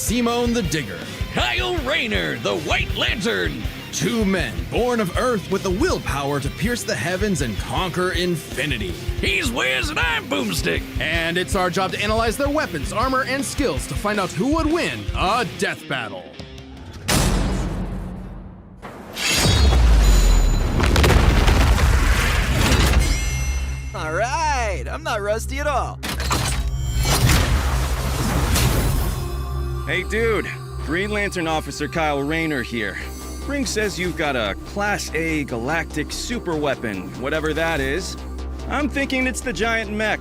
Simón the Digger. Kyle Rayner, the White Lantern. Two men born of Earth with the willpower to pierce the heavens and conquer infinity. He's Wiz and I'm Boomstick. And it's our job to analyze their weapons, armor, and skills to find out who would win a death battle. All right, I'm not rusty at all. Hey dude, Green Lantern Officer Kyle Rayner here. Ring says you've got a Class A galactic super weapon, whatever that is. I'm thinking it's the giant mech.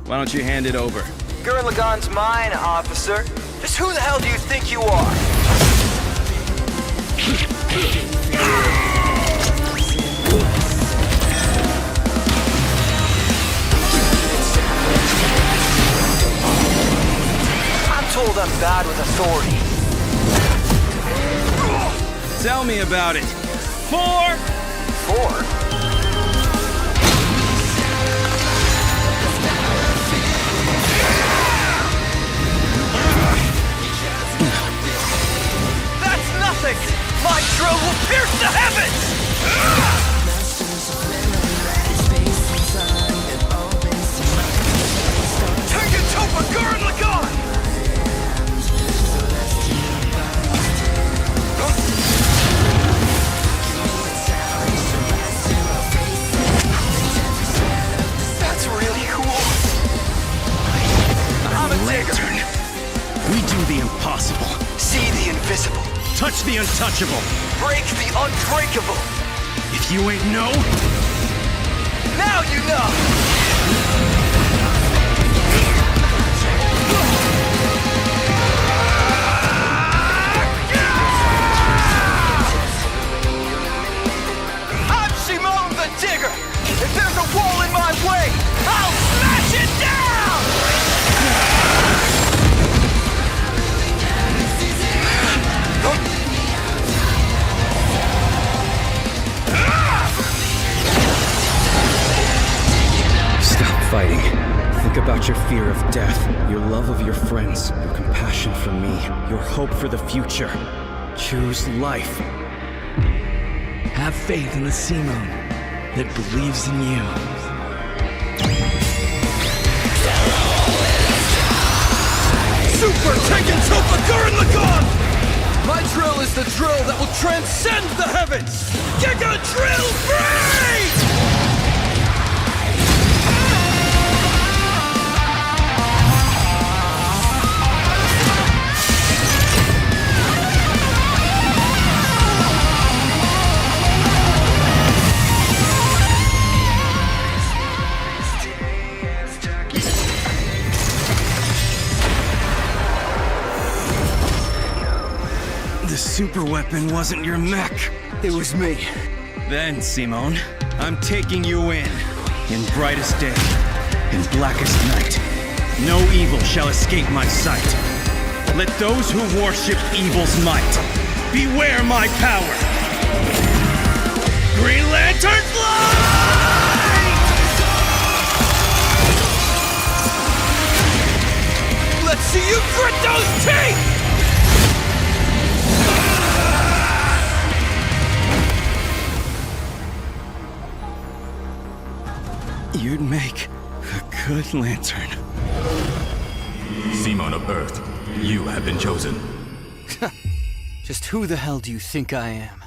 Why don't you hand it over? Gurren-Lagann's mine, officer. Just who the hell do you think you are? I'm told I'm bad with authority. Tell me about it. Four? That's nothing! My drill will pierce the heavens! Take it to a Gurren-Lagann! That's really cool. I'm a Lantern. We do the impossible. See the invisible. Touch the untouchable. Break the unbreakable. If you ain't know, Now you know! I'm Simón the Digger! If there's a wall in my way, I'll smash it down! stop fighting. Think about your fear of death, your love of your friends, your compassion for me, your hope for the future. Choose life. Have faith in the Simón that believes in you. Super Tekken Topa Gurren-Lagann! My drill is the drill that will transcend the heavens! Giga Drill Free! The super weapon wasn't your mech. It was me. Then, Simón, I'm taking you in brightest day, in blackest night. No evil shall escape my sight. Let those who worship evil's might beware my power. Green Lantern flight! Let's see you grit those teeth! You'd make a good lantern. Simón of Earth, you have been chosen. Just who the hell do you think I am?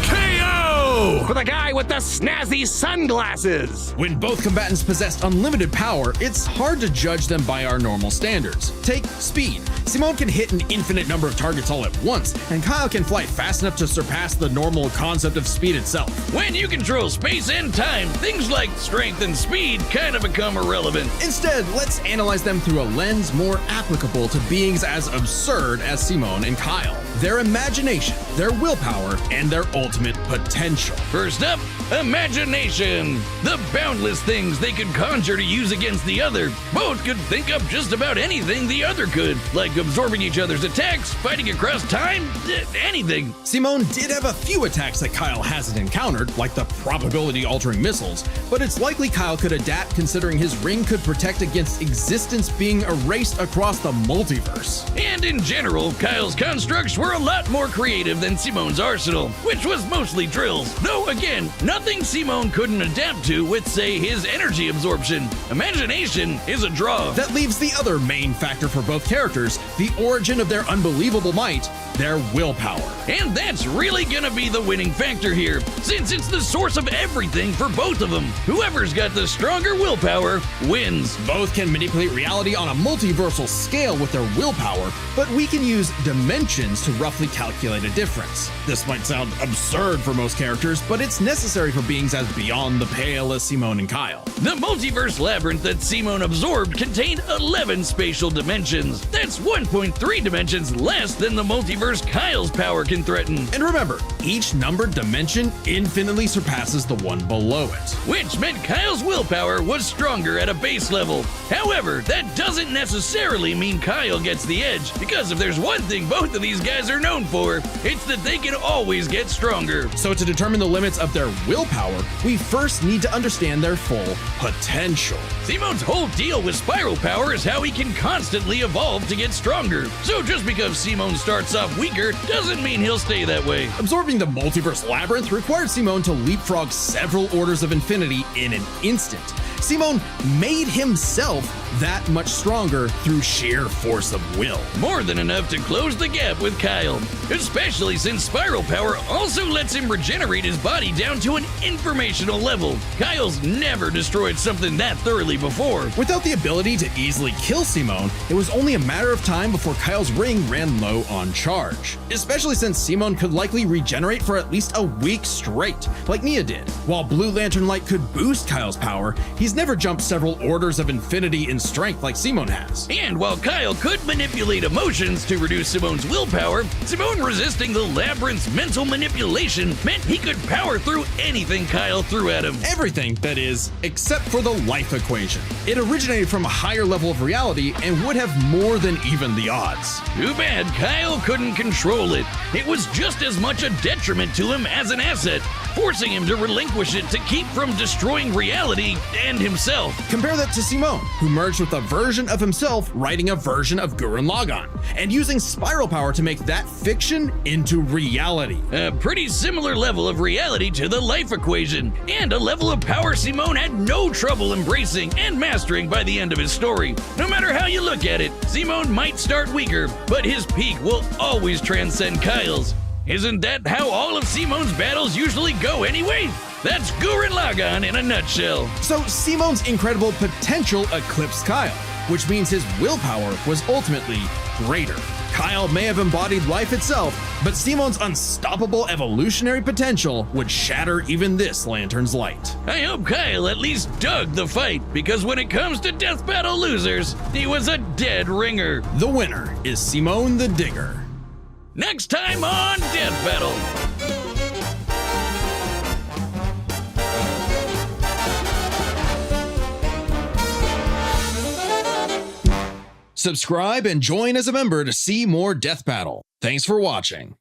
KO! For the guy with the snazzy sunglasses! When both combatants possess unlimited power, it's hard to judge them by our normal standards. Take speed. Simón can hit an infinite number of targets all at once, and Kyle can fly fast enough to surpass the normal concept of speed itself. When you control space and time, things like strength and speed kind of become irrelevant. Instead, let's analyze them through a lens more applicable to beings as absurd as Simón and Kyle. Their imagination, their willpower, and their ultimate potential. potential. First up, imagination. The boundless things they could conjure to use against the other. Both could think up just about anything the other could, like absorbing each other's attacks, fighting across time, anything. Simón did have a few attacks that Kyle hasn't encountered, like the probability-altering missiles, but it's likely Kyle could adapt considering his ring could protect against existence being erased across the multiverse. And in general, Kyle's constructs were a lot more creative than Simón's arsenal, which was mostly drills. Though again, nothing Simón couldn't adapt to with, say, his energy absorption. Imagination is a draw. That leaves the other main factor for both characters, the origin of their unbelievable might, their willpower. And that's really gonna be the winning factor here, since it's the source of everything for both of them. Whoever's got the stronger willpower wins. Both can manipulate reality on a multiversal scale with their willpower, but we can use dimensions to roughly calculate a difference. This might sound absurd for most characters, but it's necessary for beings as beyond the pale as Simón and Kyle. The multiverse labyrinth that Simón absorbed contained 11 spatial dimensions. That's 1.3 dimensions less than the multiverse Kyle's power can threaten. And remember, each numbered dimension infinitely surpasses the one below it. Which meant Kyle's willpower was stronger at a base level. However, that doesn't necessarily mean Kyle gets the edge, because if there's one thing both of these guys are known for, it's that they can always get stronger. So to determine the limits of their willpower, we first need to understand their full potential. Simón's whole deal with spiral power is how he can constantly evolve to get stronger. So just because Simón starts off weaker doesn't mean he'll stay that way. Absorbing the multiverse labyrinth required Simón to leapfrog several orders of infinity in an instant. Simón made himself that much stronger through sheer force of will. More than enough to close the gap with Kyle, especially since spiral power also lets him regenerate his body down to an informational level. Kyle's never destroyed something that thoroughly before. Without the ability to easily kill Simón, it was only a matter of time before Kyle's ring ran low on charge. Especially since Simón could likely regenerate for at least a week straight, like Nia did. While Blue Lantern Light could boost Kyle's power, he's never jumped several orders of infinity in strength like Simón has. And while Kyle could manipulate emotions to reduce Simón's willpower, Simón resisting the labyrinth's mental manipulation meant he could power through anything Kyle threw at him. Everything, that is, except for the life equation. It originated from a higher level of reality and would have more than even the odds. Too bad Kyle couldn't control it. It was just as much a detriment to him as an asset, forcing him to relinquish it to keep from destroying reality and himself. Compare that to Simón, who merged with a version of himself writing a version of Gurren-Lagann, and using spiral power to make that fiction into reality. A pretty similar level of reality to the life equation, and a level of power Simón had no trouble embracing and mastering by the end of his story. No matter how you look at it, Simón might start weaker, but his peak will always transcend Kyle's. Isn't that how all of Simón's battles usually go anyway? That's Gurren-Lagann in a nutshell. So Simón's incredible potential eclipsed Kyle, which means his willpower was ultimately greater. Kyle may have embodied life itself, but Simón's unstoppable evolutionary potential would shatter even this lantern's light. I hope Kyle at least dug the fight, because when it comes to death battle losers, he was a dead ringer. The winner is Simón the Digger. Next time on Death Battle. Subscribe and join as a member to see more Death Battle. Thanks for watching.